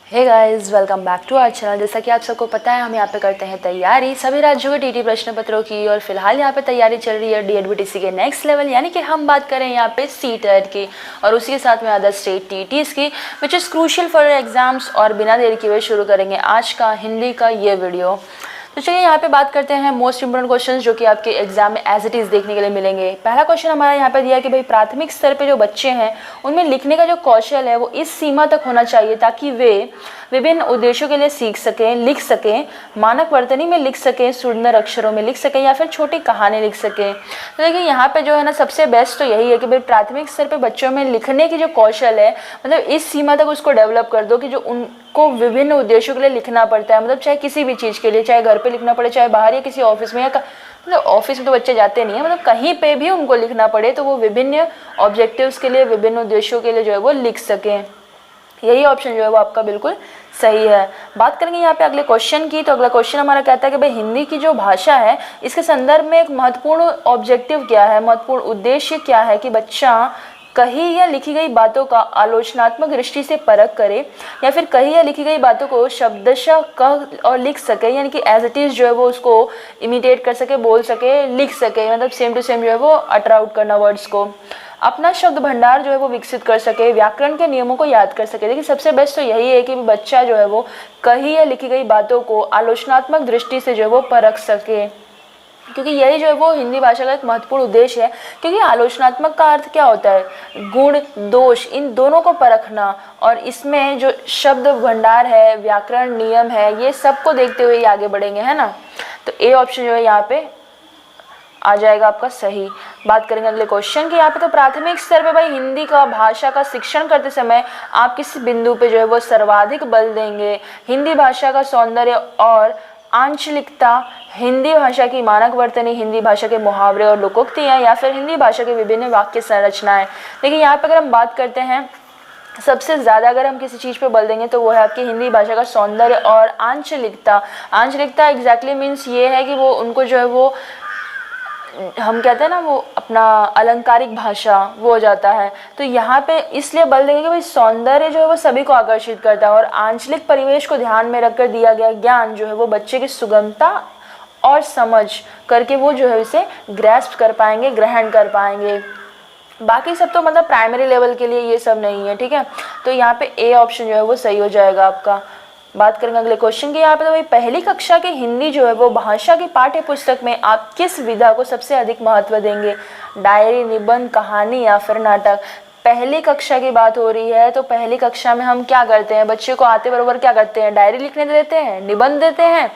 Hey guys, welcome back to our channel. जैसा कि आप सबको पता है, हम यहाँ पे करते हैं तैयारी सभी राज्यों के टीटी प्रश्न पत्रों की। और फिलहाल यहाँ पे तैयारी चल रही है डीएडबीटीसी के नेक्स्ट लेवल, यानी कि हम बात करें यहाँ पे सीटेट की और उसी के साथ में अदर स्टेट टीटीज की, which is crucial for exams. और बिना देरी किए हुए शुरू करेंगे आज का हिंदी का ये वीडियो। तो चलिए यहाँ पे बात करते हैं मोस्ट इंपोर्टेंट क्वेश्चंस जो कि आपके एग्जाम में एज इट इज़ देखने के लिए मिलेंगे। पहला क्वेश्चन हमारा यहाँ पे दिया है कि भाई प्राथमिक स्तर पे जो बच्चे हैं उनमें लिखने का जो कौशल है वो इस सीमा तक होना चाहिए ताकि वे विभिन्न उद्देश्यों के लिए सीख सकें, लिख सकें, मानक वर्तनी में लिख सकें, सुंदर अक्षरों में लिख सकें या फिर छोटी कहानी लिख सकें। तो देखिए यहाँ पे जो है ना, सबसे बेस्ट तो यही है कि भाई प्राथमिक स्तर पे बच्चों में लिखने की जो कौशल है, मतलब इस सीमा तक उसको डेवलप कर दो कि जो उनको विभिन्न उद्देश्यों के लिए लिखना पड़ता है, मतलब चाहे किसी भी चीज़ के लिए, चाहे घर पे लिखना पड़े, चाहे बाहर या किसी ऑफिस में, या मतलब ऑफिस में तो बच्चे जाते नहीं है, मतलब कहीं पे भी उनको लिखना पड़े तो वो विभिन्न ऑब्जेक्टिव्स के लिए, विभिन्न उद्देश्यों के लिए जो है वो लिख सकें। यही ऑप्शन जो है वो आपका बिल्कुल सही है। बात करेंगे यहाँ पे अगले क्वेश्चन की। तो अगला क्वेश्चन हमारा कहता है कि भाई हिंदी की जो भाषा है इसके संदर्भ में एक महत्वपूर्ण ऑब्जेक्टिव क्या है, महत्वपूर्ण उद्देश्य क्या है कि बच्चा कही या लिखी गई बातों का आलोचनात्मक दृष्टि से परख करे या फिर कही या लिखी गई बातों को शब्दशः कह और लिख सके, यानी कि एज इट इज़ जो है वो उसको इमिटेट कर सके, बोल सके, लिख सके, मतलब सेम टू सेम जो है वो अटर आउट करना वर्ड्स को, अपना शब्द भंडार जो है वो विकसित कर सके, व्याकरण के नियमों को याद कर सके। देखिए सबसे बेस्ट तो यही है कि बच्चा जो है वो कही या लिखी गई बातों को आलोचनात्मक दृष्टि से जो है वो परख सके, क्योंकि यही जो है वो हिंदी भाषा का एक महत्वपूर्ण उद्देश्य है। क्योंकि आलोचनात्मक का अर्थ क्या होता है, गुण दोष इन दोनों को परखना, और इसमें जो शब्द भंडार है, व्याकरण नियम है, ये सबको देखते हुए आगे बढ़ेंगे, है ना। तो ए ऑप्शन जो है यहाँ पे आ जाएगा आपका सही। बात करेंगे अगले क्वेश्चन की। यहाँ पे तो प्राथमिक स्तर पे भाई हिंदी का भाषा का शिक्षण करते समय आप किस बिंदु पे जो है वो सर्वाधिक बल देंगे? हिंदी भाषा का सौंदर्य और आंचलिकता, हिंदी भाषा की मानक वर्तनी, हिंदी भाषा के मुहावरे और लोकोक्तियाँ, या फिर हिंदी भाषा के विभिन्न वाक्य संरचनाएं। देखिए यहाँ पे अगर हम बात करते हैं सबसे ज़्यादा अगर हम किसी चीज़ पे बल देंगे तो वो है आपकी हिंदी भाषा का सौंदर्य और आंचलिकता। आंचलिकता एग्जैक्टली मीन्स ये है कि वो उनको जो है वो हम कहते हैं ना, वो अपना अलंकारिक भाषा वो हो जाता है। तो यहाँ पे इसलिए बल देंगे कि भाई सौंदर्य जो है वो सभी को आकर्षित करता है और आंचलिक परिवेश को ध्यान में रखकर दिया गया ज्ञान जो है वो बच्चे की सुगमता और समझ करके वो जो है इसे ग्रैस्प कर पाएंगे, ग्रहण कर पाएंगे। बाकी सब तो मतलब प्राइमरी लेवल के लिए ये सब नहीं है, ठीक है। तो यहाँ पे ए ऑप्शन जो है वो सही हो जाएगा आपका। बात करेंगे अगले क्वेश्चन की। यहाँ पे तो भाई पहली कक्षा की हिंदी जो है वो भाषा की पाठ्य पुस्तक में आप किस विधा को सबसे अधिक महत्व देंगे? डायरी, निबंध, कहानी या फिर नाटक? पहली कक्षा की बात हो रही है तो पहली कक्षा में हम क्या करते हैं, बच्चे को आते बरोबर क्या करते हैं, डायरी लिखने देते हैं, निबंध देते हैं,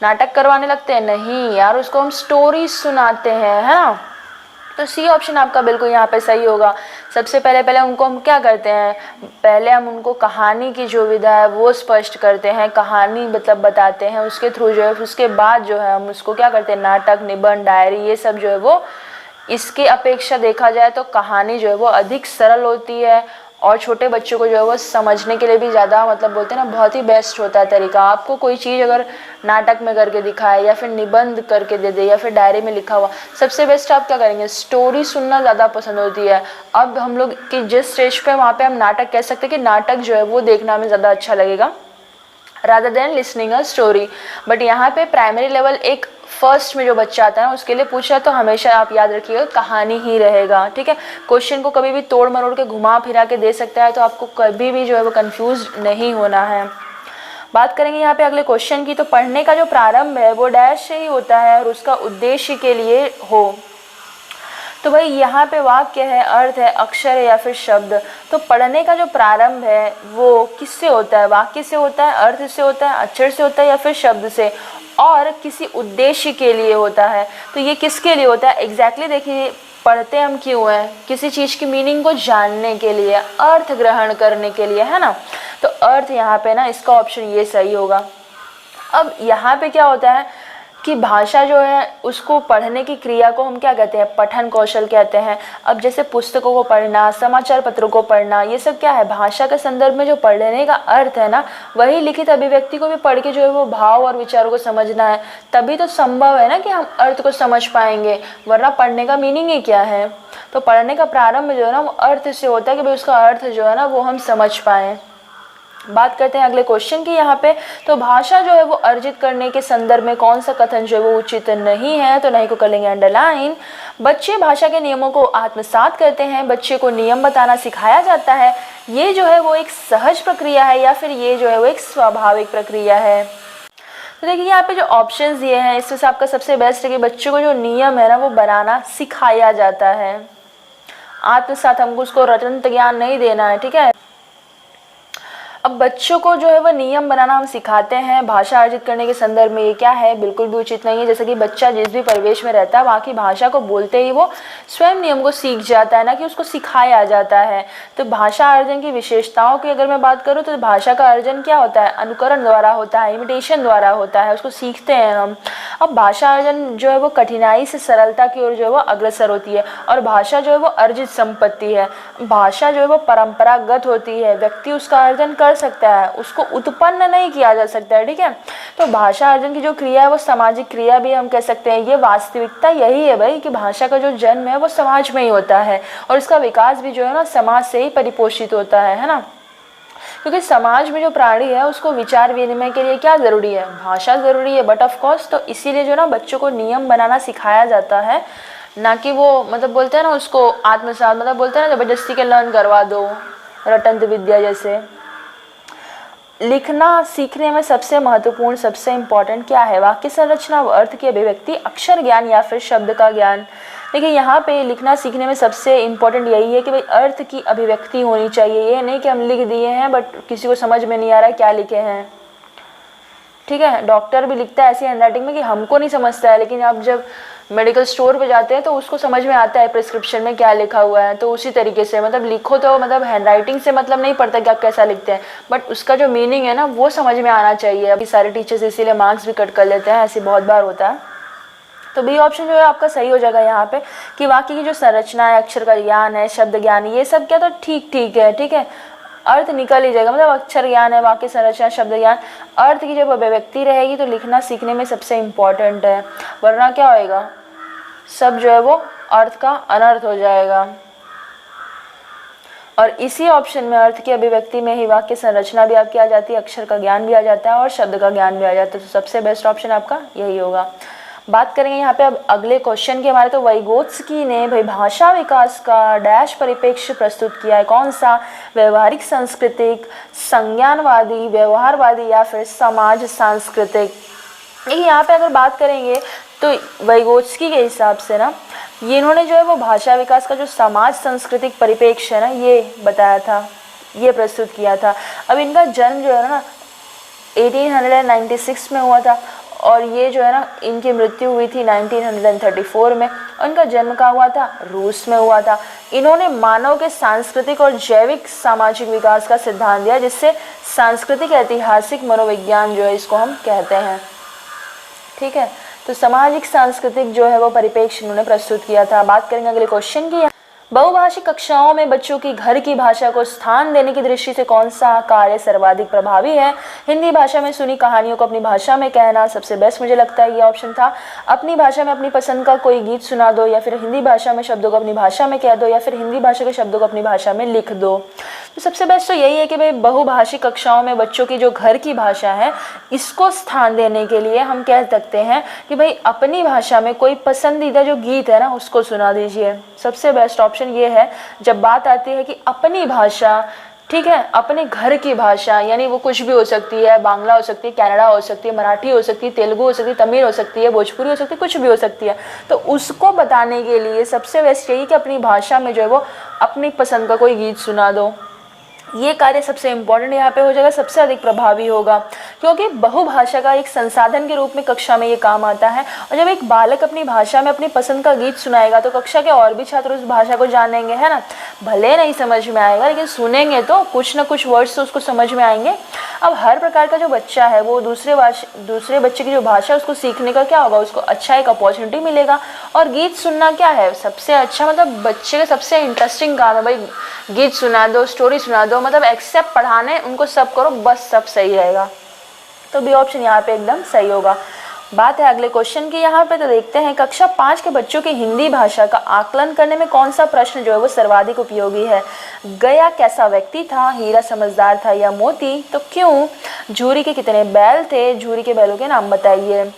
नाटक करवाने लगते हैं? नहीं यार, उसको हम स्टोरी सुनाते हैं, है ना। तो सी ऑप्शन आपका बिल्कुल यहाँ पे सही होगा। सबसे पहले उनको हम क्या करते हैं, पहले हम उनको कहानी की जो विधा है वो स्पष्ट करते हैं, कहानी मतलब बताते हैं, उसके थ्रू जो है उसके बाद जो है हम उसको क्या करते हैं, नाटक, निबंध, डायरी, ये सब जो है वो, इसके अपेक्षा देखा जाए तो कहानी जो है वो अधिक सरल होती है और छोटे बच्चों को जो है वो समझने के लिए भी ज़्यादा, मतलब बोलते हैं ना, बहुत ही बेस्ट होता है तरीका। आपको कोई चीज़ अगर नाटक में करके दिखाए या फिर निबंध करके दे दे या फिर डायरी में लिखा हुआ, सबसे बेस्ट आप क्या करेंगे, स्टोरी सुनना ज़्यादा पसंद होती है। अब हम लोग की जिस स्टेज पे वहाँ पे हम नाटक कह सकते हैं कि नाटक जो है वो देखना में ज़्यादा अच्छा लगेगा rather than listening a story. But यहाँ पे प्राइमरी लेवल एक फर्स्ट में जो बच्चा आता है उसके लिए पूछा तो हमेशा आप याद रखिएगा कहानी ही रहेगा, ठीक है। क्वेश्चन को कभी भी तोड़ मरोड़ के घुमा फिरा के दे सकता है, तो आपको कभी भी जो है वो कंफ्यूज नहीं होना है। बात करेंगे यहाँ पे अगले क्वेश्चन की। तो पढ़ने का जो प्रारंभ है वो डैश से ही होता है और उसका उद्देश्य के लिए हो। तो भाई यहाँ पे वाक्य है, अर्थ है, अक्षर है या फिर शब्द। तो पढ़ने का जो प्रारंभ है वो किससे होता है, वाक्य से होता है, अर्थ से होता है, अक्षर से होता है या फिर शब्द से, और किसी उद्देश्य के लिए होता है। तो ये किसके लिए होता है एग्जैक्टली देखिए, पढ़ते हम क्यों हैं, किसी चीज़ की मीनिंग को जानने के लिए, अर्थ ग्रहण करने के लिए, है ना। तो अर्थ यहाँ पे ना, इसका ऑप्शन ये सही होगा। अब यहाँ पे क्या होता है कि भाषा जो है उसको पढ़ने की क्रिया को हम क्या कहते हैं, पठन कौशल कहते हैं। अब जैसे पुस्तकों को पढ़ना, समाचार पत्रों को पढ़ना, ये सब क्या है, भाषा के संदर्भ में जो पढ़ने का अर्थ है ना, वही लिखित अभिव्यक्ति को भी पढ़ के जो है वो भाव और विचारों को समझना है। तभी तो संभव है ना कि हम अर्थ को समझ पाएंगे, वरना पढ़ने का मीनिंग ही क्या है। तो पढ़ने का प्रारंभ जो है ना वो अर्थ से होता है कि भाई उसका अर्थ जो है ना वो हम समझ पाएँ। बात करते हैं अगले क्वेश्चन की यहाँ पे। तो भाषा जो है वो अर्जित करने के संदर्भ में कौन सा कथन जो है वो उचित नहीं है, तो नहीं को कर लेंगे अंडरलाइन। बच्चे भाषा के नियमों को आत्मसात करते हैं, बच्चे को नियम बताना सिखाया जाता है, ये जो है वो एक सहज प्रक्रिया है या फिर ये जो है वो एक स्वाभाविक प्रक्रिया है। तो देखिए यहाँ पे जो ऑप्शंस दिए हैं इसमें से आपका सबसे बेस्ट है कि बच्चों को जो नियम है ना वो बनाना सिखाया जाता है। आत्मसात, हमको उसको रटंत ज्ञान नहीं देना है, ठीक है। अब बच्चों को जो है वो नियम बनाना हम सिखाते हैं भाषा अर्जित करने के संदर्भ में, ये क्या है, बिल्कुल भी उचित नहीं है। जैसे कि बच्चा जिस भी परिवेश में रहता है वहाँ की भाषा को बोलते ही वो स्वयं नियम को सीख जाता है, ना कि उसको सिखाया जाता है। तो भाषा अर्जन की विशेषताओं की अगर मैं बात करूँ तो भाषा का अर्जन क्या होता है, अनुकरण द्वारा होता है, इमिटेशन द्वारा होता है, उसको सीखते हैं हम। अब भाषा अर्जन जो है वो कठिनाई से सरलता की ओर जो है वो अग्रसर होती है, और भाषा जो है वो अर्जित संपत्ति है। भाषा जो है वो परंपरागत होती है, व्यक्ति उसका अर्जन कर सकता है, उसको उत्पन्न नहीं किया जा सकता है, ठीक है। तो भाषा अर्जन की जो क्रिया है वो सामाजिक क्रिया भी हम कह सकते हैं। ये वास्तविकता यही है भाई कि भाषा का जो जन्म है वो समाज में ही होता है, और इसका विकास भी जो है ना समाज से ही परिपोषित होता है ना। क्योंकि समाज में जो प्राणी है उसको विचार विनिमय के लिए क्या जरूरी है, भाषा जरूरी है, बट ऑफ कोर्स तो इसीलिए जो ना बच्चों को नियम बनाना सिखाया जाता है, ना कि वो मतलब बोलते हैं ना उसको आत्मसात, मतलब बोलते हैं ना जबरदस्ती के लर्न करवा दो, रटंत विद्या जैसे। लिखना सीखने में सबसे महत्वपूर्ण, सबसे इम्पॉर्टेंट क्या है, वाक्य संरचना, अर्थ की अभिव्यक्ति, अक्षर ज्ञान या फिर शब्द का ज्ञान। देखिए यहाँ पे लिखना सीखने में सबसे इम्पॉर्टेंट यही है कि भाई अर्थ की अभिव्यक्ति होनी चाहिए। ये नहीं कि हम लिख दिए हैं बट किसी को समझ में नहीं आ रहा है क्या लिखे हैं, ठीक है। डॉक्टर भी लिखता है ऐसी हैंडराइटिंग में कि हमको नहीं समझता है, लेकिन आप जब मेडिकल स्टोर पे जाते हैं तो उसको समझ में आता है प्रिस्क्रिप्शन में क्या लिखा हुआ है। तो उसी तरीके से मतलब लिखो तो मतलब हैंडराइटिंग से मतलब नहीं पड़ता कि आप कैसा लिखते हैं, बट उसका जो मीनिंग है ना वो समझ में आना चाहिए। अभी सारे टीचर्स इसीलिए मार्क्स भी कट कर लेते हैं, ऐसे बहुत बार होता है। तो बी ऑप्शन जो है आपका सही हो जाएगा यहाँ पे कि वाक्य की जो संरचना है, अक्षर का ज्ञान है, शब्द ज्ञान, ये सब क्या तो ठीक है, ठीक है। अर्थ निकल ही जाएगा, मतलब अक्षर ज्ञान है, वाक्य संरचना, शब्द ज्ञान, अर्थ की जब अभिव्यक्ति रहेगी तो लिखना सीखने में सबसे इम्पॉर्टेंट है। वरना क्या होएगा, सब जो है वो अर्थ का अनर्थ हो जाएगा। और इसी ऑप्शन में अर्थ की अभिव्यक्ति में ही वाक्य संरचना भी आपकी आ जाती है, अक्षर का ज्ञान भी आ जाता है और शब्द का ज्ञान भी आ जाता है। तो सबसे बेस्ट ऑप्शन आपका यही होगा। बात करेंगे यहाँ पे अब अगले क्वेश्चन की हमारे। तो वाइगोत्स्की ने भाई भाषा विकास का डैश परिप्रेक्ष्य प्रस्तुत किया है, कौन सा, व्यवहारिक सांस्कृतिक, संज्ञानवादी, व्यवहारवादी या फिर समाज सांस्कृतिक। देखिए यहाँ पे अगर बात करेंगे तो वाइगोत्स्की के हिसाब से ना ये इन्होंने जो है वो भाषा विकास का जो समाज सांस्कृतिक परिप्रेक्ष्य है ना ये बताया था, ये प्रस्तुत किया था। अब इनका जन्म जो है ना 1896 में हुआ था और ये जो है ना इनकी मृत्यु हुई थी 1934 में। और इनका जन्म कहाँ हुआ था, रूस में हुआ था। इन्होंने मानव के सांस्कृतिक और जैविक सामाजिक विकास का सिद्धांत दिया, जिससे सांस्कृतिक ऐतिहासिक मनोविज्ञान जो है इसको हम कहते हैं, ठीक है। तो सामाजिक सांस्कृतिक जो है वो परिप्रेक्ष्य उन्होंने प्रस्तुत किया था। बात करेंगे अगले क्वेश्चन की। बहुभाषिक कक्षाओं में बच्चों की घर की भाषा को स्थान देने की दृष्टि से कौन सा कार्य सर्वाधिक प्रभावी है, हिंदी भाषा में सुनी कहानियों को अपनी भाषा में कहना, सबसे बेस्ट मुझे लगता है ये ऑप्शन था। अपनी भाषा में अपनी पसंद का कोई गीत सुना दो, या फिर हिंदी भाषा में शब्दों को अपनी भाषा में कह दो, या फिर हिंदी भाषा के शब्दों को अपनी भाषा में लिख दो। तो सबसे बेस्ट तो यही है कि भाई बहुभाषिक कक्षाओं में बच्चों की जो घर की भाषा है इसको स्थान देने के लिए हम कह सकते हैं कि भाई अपनी भाषा में कोई पसंदीदा जो गीत है ना उसको सुना दीजिए। सबसे बेस्ट ऑप्शन ये है जब बात आती है कि अपनी भाषा, ठीक है, अपने घर की भाषा, यानी वो कुछ भी हो सकती है, बांग्ला हो सकती है, कन्नड़ा हो सकती है, मराठी हो सकती है, तेलुगु हो सकती है, तमिल हो सकती है, भोजपुरी हो सकती है, कुछ भी हो सकती है। तो उसको बताने के लिए सबसे बेस्ट यही कि अपनी भाषा में जो है वो अपनी पसंद का कोई गीत सुना दो। ये कार्य सबसे इम्पोर्टेंट यहाँ पे हो जाएगा, सबसे अधिक प्रभावी होगा, क्योंकि बहुभाषा का एक संसाधन के रूप में कक्षा में ये काम आता है। और जब एक बालक अपनी भाषा में अपनी पसंद का गीत सुनाएगा तो कक्षा के और भी छात्र उस भाषा को जानेंगे, है ना। भले नहीं समझ में आएगा लेकिन सुनेंगे तो कुछ ना कुछ वर्ड्स तो उसको समझ में आएंगे। अब हर प्रकार का जो बच्चा है वो दूसरे बच्चे की जो भाषा है उसको सीखने का क्या होगा, उसको अच्छा एक अपॉर्चुनिटी मिलेगा। और गीत सुनना क्या है सबसे अच्छा, मतलब बच्चे का सबसे इंटरेस्टिंग काम है भाई, गीत सुना दो, स्टोरी सुना दो, मतलब एक्सेप्ट पढ़ाने उनको सब करो, बस सब सही रहेगा। तो बी ऑप्शन यहाँ पे एकदम सही होगा। बात है अगले क्वेश्चन की यहाँ पे, तो देखते हैं कक्षा 5 के बच्चों की हिंदी भाषा का आकलन करने में कौन सा प्रश्न जो है वो सर्वाधिक उपयोगी है। गया कैसा व्यक्ति था, हीरा समझदार था या मोती, तो क्यों, झूरी के कितने बैल थे, झूरी के बैलों के नाम बताइए।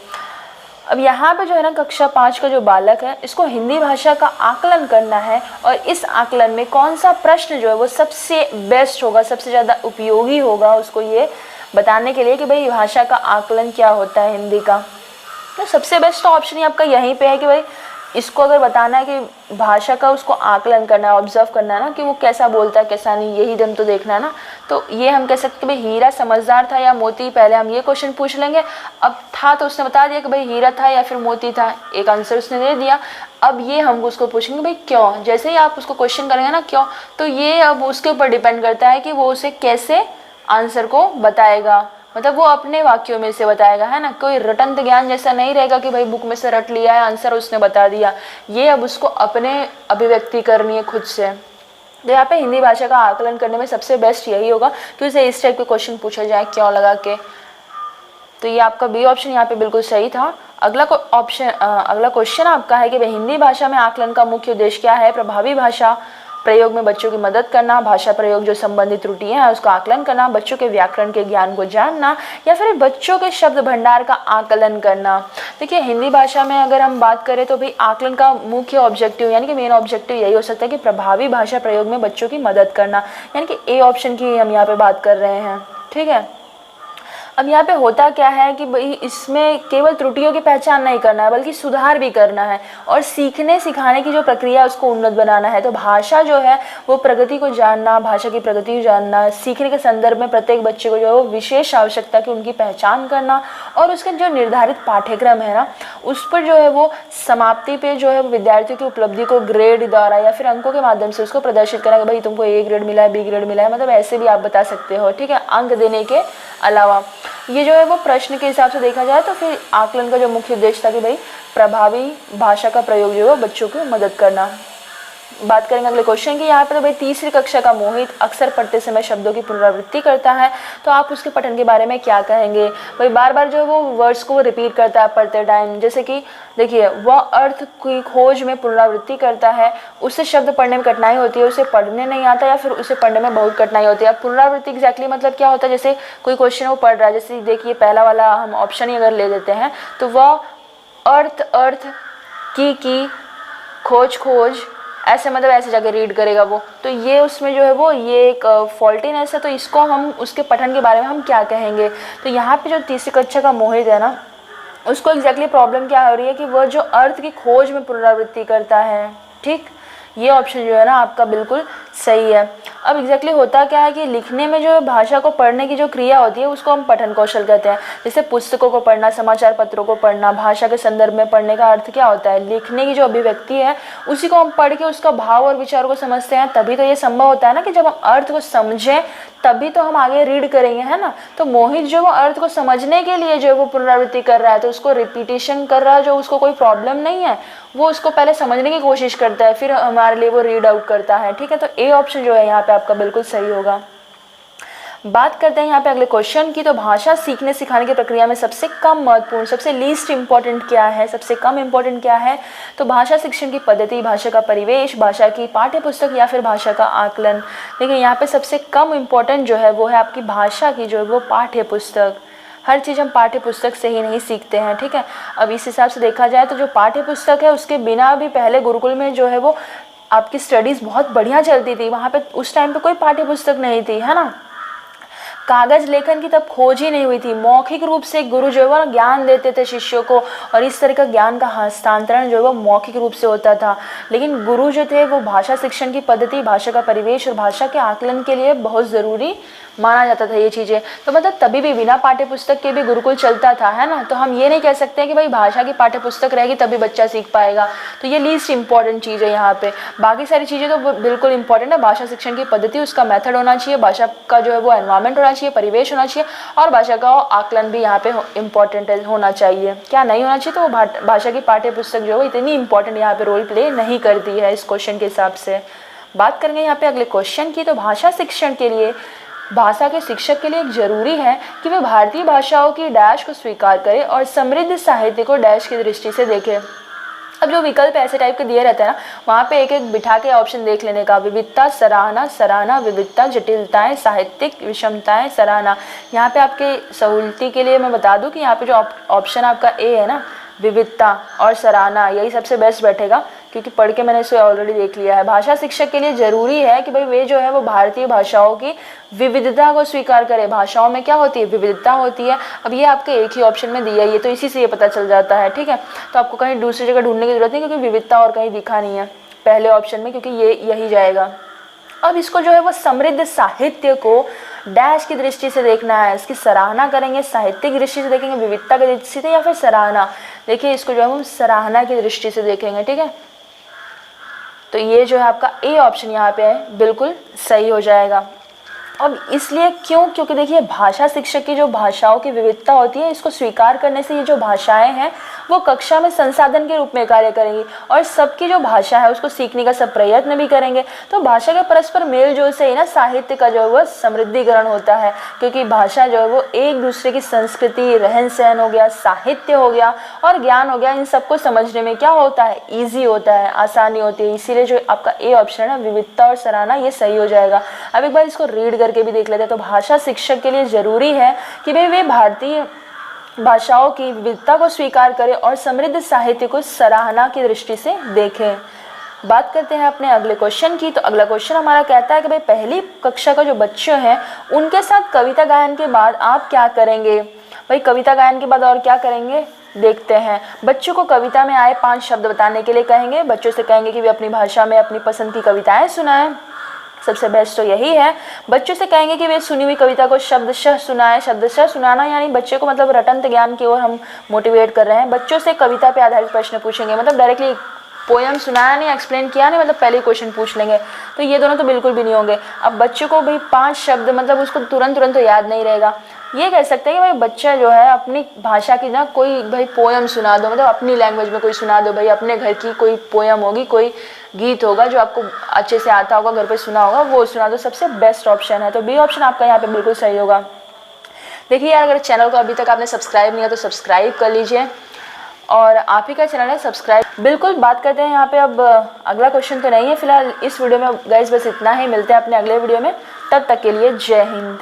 अब यहाँ पे जो है ना कक्षा 5 का जो बालक है इसको हिंदी भाषा का आकलन करना है, और इस आकलन में कौन सा प्रश्न जो है वो सबसे बेस्ट होगा, सबसे ज़्यादा उपयोगी होगा उसको ये बताने के लिए कि भाई भाषा का आकलन क्या होता है हिंदी का। तो सबसे बेस्ट ऑप्शन ही आपका यहीं पे है कि भाई इसको अगर बताना है कि भाषा का उसको आकलन करना है, ऑब्जर्व करना है ना कि वो कैसा बोलता है कैसा नहीं, यही दम तो देखना है ना। तो ये हम कह सकते हैं भाई हीरा समझदार था या मोती, पहले हम ये क्वेश्चन पूछ लेंगे। अब था तो उसने बता दिया कि भाई हीरा था या फिर मोती था, एक आंसर उसने दे दिया। अब ये हम उसको पूछेंगे भाई क्यों, जैसे ही आप उसको क्वेश्चन करेंगे ना क्यों, तो ये अब उसके ऊपर डिपेंड करता है कि वो उसे कैसे आंसर को बताएगा, मतलब वो अपने वाक्यों में से बताएगा, है ना। कोई रटंत ज्ञान जैसा नहीं रहेगा कि भाई बुक में से रट लिया है आंसर उसने बता दिया, ये अब उसको अपने अभिव्यक्ति करनी है खुद से। तो यहाँ पे हिंदी भाषा का आकलन करने में सबसे बेस्ट यही होगा कि उसे इस टाइप के क्वेश्चन पूछा जाए क्यों लगा के। तो ये आपका बी ऑप्शन यहाँ पे बिल्कुल सही था। अगला क्वेश्चन आपका है कि भाई हिंदी भाषा में आकलन का मुख्य उद्देश्य क्या है। प्रभावी भाषा प्रयोग में बच्चों की मदद करना, भाषा प्रयोग जो संबंधित त्रुटियां हैं उसका आकलन करना, बच्चों के व्याकरण के ज्ञान को जानना, या फिर बच्चों के शब्द भंडार का आकलन करना। देखिए हिंदी भाषा में अगर हम बात करें तो भाई आकलन का मुख्य ऑब्जेक्टिव यानी कि मेन ऑब्जेक्टिव यही हो सकता है कि प्रभावी भाषा प्रयोग में बच्चों की मदद करना, यानी कि ए ऑप्शन की हम यहाँ पे बात कर रहे हैं, ठीक है। अब यहाँ पे होता क्या है कि भाई इसमें केवल त्रुटियों की पहचान नहीं करना है बल्कि सुधार भी करना है, और सीखने सिखाने की जो प्रक्रिया है उसको उन्नत बनाना है। तो भाषा जो है वो प्रगति को जानना, भाषा की प्रगति को जानना, सीखने के संदर्भ में प्रत्येक बच्चे को जो है वो विशेष आवश्यकता की उनकी पहचान करना, और उसके जो निर्धारित पाठ्यक्रम है ना उस पर जो है वो समाप्ति पे जो है विद्यार्थियों की उपलब्धि को ग्रेड द्वारा या फिर अंकों के माध्यम से उसको प्रदर्शित करना कि भाई तुमको ए ग्रेड मिला है, बी ग्रेड मिला है, मतलब ऐसे भी आप बता सकते हो, ठीक है, अंक देने के अलावा। ये जो है वो प्रश्न के हिसाब से देखा जाए तो फिर आकलन का जो मुख्य उद्देश्य था कि भाई प्रभावी भाषा का प्रयोग जो है बच्चों को मदद करना। बात करेंगे अगले क्वेश्चन की। यहाँ पे तो भाई तीसरी कक्षा का मोहित अक्सर पढ़ते समय शब्दों की पुनरावृत्ति करता है, तो आप उसके पठन के बारे में क्या कहेंगे। भाई बार बार जो है वो वर्ड्स को रिपीट करता है पढ़ते टाइम, जैसे कि देखिए वह अर्थ की खोज में पुनरावृत्ति करता है, उससे शब्द पढ़ने में कठिनाई होती है, उसे पढ़ने नहीं आता या फिर उसे पढ़ने में बहुत कठिनाई होती है। अब पुनरावृत्ति एग्जैक्टली मतलब क्या होता है, जैसे कोई क्वेश्चन वो पढ़ रहा है, जैसे देखिए पहला वाला हम ऑप्शन ही अगर ले लेते हैं तो वह अर्थ की खोज ऐसे मतलब ऐसे जाके रीड करेगा वो, तो ये उसमें जो है वो ये एक फॉल्टीनेस है। तो इसको हम उसके पठन के बारे में हम क्या कहेंगे। तो यहाँ पे जो तीसरी कक्षा का मोहित है ना उसको एग्जैक्टली प्रॉब्लम क्या हो रही है कि वह जो अर्थ की खोज में पुनरावृत्ति करता है, ठीक, ये ऑप्शन जो है ना आपका बिल्कुल सही है। अब एग्जैक्टली होता क्या है कि लिखने में जो भाषा को पढ़ने की जो क्रिया होती है उसको हम पठन कौशल कहते हैं। जैसे पुस्तकों को पढ़ना, समाचार पत्रों को पढ़ना, भाषा के संदर्भ में पढ़ने का अर्थ क्या होता है, लिखने की जो अभिव्यक्ति है उसी को हम पढ़ के उसका भाव और विचारों को समझते हैं, तभी तो ये संभव होता है ना कि जब हम अर्थ को समझें तभी तो हम आगे रीड करेंगे, है ना। तो मोहित जो वो अर्थ को समझने के लिए जो है वो पुनरावृत्ति कर रहा है, तो उसको रिपीटेशन कर रहा है, जो उसको कोई प्रॉब्लम नहीं है, वो उसको पहले समझने की कोशिश करता है फिर हमारे लिए वो रीड आउट करता है, ठीक है। तो ए ऑप्शन जो है यहाँ पे आपका बिल्कुल सही होगा। बात करते हैं यहाँ पे अगले क्वेश्चन की। तो भाषा सीखने सिखाने की प्रक्रिया में सबसे कम महत्वपूर्ण, सबसे लीस्ट इंपॉर्टेंट क्या है, सबसे कम इंपॉर्टेंट क्या है। तो भाषा शिक्षण की पद्धति, भाषा का परिवेश, भाषा की पाठ्य पुस्तक या फिर भाषा का आकलन। देखिए यहाँ पे सबसे कम इंपॉर्टेंट जो है वो है आपकी भाषा की जो है वो पाठ्य पुस्तक। हर चीज़ हम पाठ्य पुस्तक से ही नहीं सीखते हैं, ठीक है। अब इस हिसाब से देखा जाए तो जो पाठ्य पुस्तक है उसके बिना भी पहले गुरुकुल में जो है वो आपकी स्टडीज़ बहुत बढ़िया चलती थी। वहाँ पे उस टाइम पे कोई पाठ्य पुस्तक नहीं थी, है ना। कागज लेखन की तब खोज ही नहीं हुई थी। मौखिक रूप से गुरु जो है वो ज्ञान देते थे शिष्यों को, और इस तरह का ज्ञान का हस्तांतरण जो है वो मौखिक रूप से होता था। लेकिन गुरु जो थे वो भाषा शिक्षण की पद्धति, भाषा का परिवेश और भाषा के आकलन के लिए बहुत ज़रूरी माना जाता था ये चीज़ें। तो मतलब तभी भी बिना पाठ्य पुस्तक के भी गुरुकुल चलता था, है ना। तो हम ये नहीं कह सकते हैं कि भाई भाषा की पाठ्य पुस्तक रहेगी तभी बच्चा सीख पाएगा। तो ये लीस्ट इंपॉर्टेंट चीज़ है यहाँ पे। बाकी सारी चीज़ें तो बिल्कुल इंपॉर्टेंट है। भाषा शिक्षण की पद्धति, उसका मेथड होना चाहिए, भाषा का जो है वो एनवायरनमेंट होना चाहिए, परिवेश होना चाहिए, और भाषा का आकलन भी यहाँ पे इम्पॉर्टेंट होना चाहिए। क्या नहीं होना चाहिए, तो वो भाषा की पाठ्य पुस्तक जो है इतनी इंपॉर्टेंट यहाँ पे रोल प्ले नहीं करती है इस क्वेश्चन के हिसाब से। बात करेंगे यहाँ पे अगले क्वेश्चन की। तो भाषा शिक्षण के लिए भाषा के शिक्षक के लिए एक जरूरी है कि वे भारतीय भाषाओं की डैश को स्वीकार करें और समृद्ध साहित्य को डैश की दृष्टि से देखें। अब जो विकल्प ऐसे टाइप के दिए रहते हैं ना, वहाँ पे एक एक बिठा के ऑप्शन देख लेने का। विविधता, सराहना, सराहना, विविधता, जटिलताएं, साहित्यिक विषमताएं, सराहना। यहाँ पे आपके सहूलती के लिए मैं बता दूँ कि यहाँ पे जो ऑप्शन आपका ए है ना, विविधता और सराहना, यही सबसे बेस्ट बैठेगा, क्योंकि पढ़ के मैंने इसे ऑलरेडी देख लिया है। भाषा शिक्षक के लिए ज़रूरी है कि भाई वे जो है वो भारतीय भाषाओं की विविधता को स्वीकार करें। भाषाओं में क्या होती है, विविधता होती है। अब ये आपके एक ही ऑप्शन में दिया है, ये तो इसी से ये पता चल जाता है, ठीक है। तो आपको कहीं दूसरी जगह ढूंढने की जरूरत नहीं, क्योंकि विविधता और कहीं दिखा नहीं है पहले ऑप्शन में, क्योंकि ये यही जाएगा। अब इसको जो है वो समृद्ध साहित्य को डैश की दृष्टि से देखना है। इसकी सराहना करेंगे, साहित्यिक दृष्टि से देखेंगे, विविधता की दृष्टि से, या फिर सराहना। देखिए इसको जो है हम सराहना की दृष्टि से देखेंगे, ठीक है। तो ये जो है आपका ए ऑप्शन यहाँ पे है, बिल्कुल सही हो जाएगा। अब इसलिए क्यों, क्योंकि देखिए भाषा शिक्षक की जो भाषाओं की विविधता होती है, इसको स्वीकार करने से ये जो भाषाएं हैं वो कक्षा में संसाधन के रूप में कार्य करेंगी और सबकी जो भाषा है उसको सीखने का सब प्रयत्न भी करेंगे। तो भाषा के परस्पर मेल जोल से ही ना साहित्य का जो है वो समृद्धिकरण होता है, क्योंकि भाषा जो है वो एक दूसरे की संस्कृति, रहन सहन हो गया, साहित्य हो गया और ज्ञान हो गया, इन सबको समझने में क्या होता है, ईजी होता है, आसानी होती है। इसीलिए जो आपका ए ऑप्शन है ना, विविधता और सराहना, ये सही हो जाएगा। अब एक बार इसको रीड करके भी देख लेते हैं। तो भाषा शिक्षक के लिए जरूरी है कि वे भारतीय भाषाओं की विविधता को स्वीकार करें और समृद्ध साहित्य को सराहना की दृष्टि से देखें। बात करते हैं अपने अगले क्वेश्चन की। तो अगला क्वेश्चन हमारा कहता है कि भाई पहली कक्षा का जो बच्चे हैं उनके साथ कविता गायन के बाद आप क्या करेंगे। भाई कविता गायन के बाद और क्या करेंगे, देखते हैं। बच्चों को कविता में आए 5 शब्द बताने के लिए कहेंगे। बच्चों से कहेंगे कि वे अपनी भाषा में अपनी पसंद की कविताएं सुनाएं। सबसे बेस्ट तो यही है। बच्चों से कहेंगे कि वे सुनी हुई कविता को शब्दशः सुनाएं। शब्दशः सुनाना यानी बच्चे को मतलब रटंत ज्ञान की ओर हम मोटिवेट कर रहे हैं। बच्चों से कविता पे आधारित प्रश्न पूछेंगे, मतलब डायरेक्टली पोयम सुनाया नहीं, एक्सप्लेन किया नहीं, मतलब पहले क्वेश्चन पूछ लेंगे। तो ये दोनों तो बिल्कुल भी नहीं होंगे। अब बच्चों को भाई 5 शब्द, मतलब उसको तुरंत तो याद नहीं रहेगा। ये कह सकते हैं कि भाई बच्चा जो है अपनी भाषा की ना कोई भाई पोयम सुना दो, मतलब अपनी लैंग्वेज में कोई सुना दो। भाई अपने घर की कोई पोयम होगी, कोई गीत होगा जो आपको अच्छे से आता होगा, घर पे सुना होगा, वो सुना दो। सबसे बेस्ट ऑप्शन है। तो बी ऑप्शन आपका यहाँ पे बिल्कुल सही होगा। देखिए यार, अगर चैनल को अभी तक आपने सब्सक्राइब नहीं किया तो सब्सक्राइब कर लीजिए, और आप ही का चैनल है, सब्सक्राइब बिल्कुल। बात करते हैं यहाँ पे अब अगला क्वेश्चन तो नहीं है फिलहाल इस वीडियो में गाइस, बस इतना ही। मिलते हैं अपने अगले वीडियो में, तब तक के लिए जय हिंद।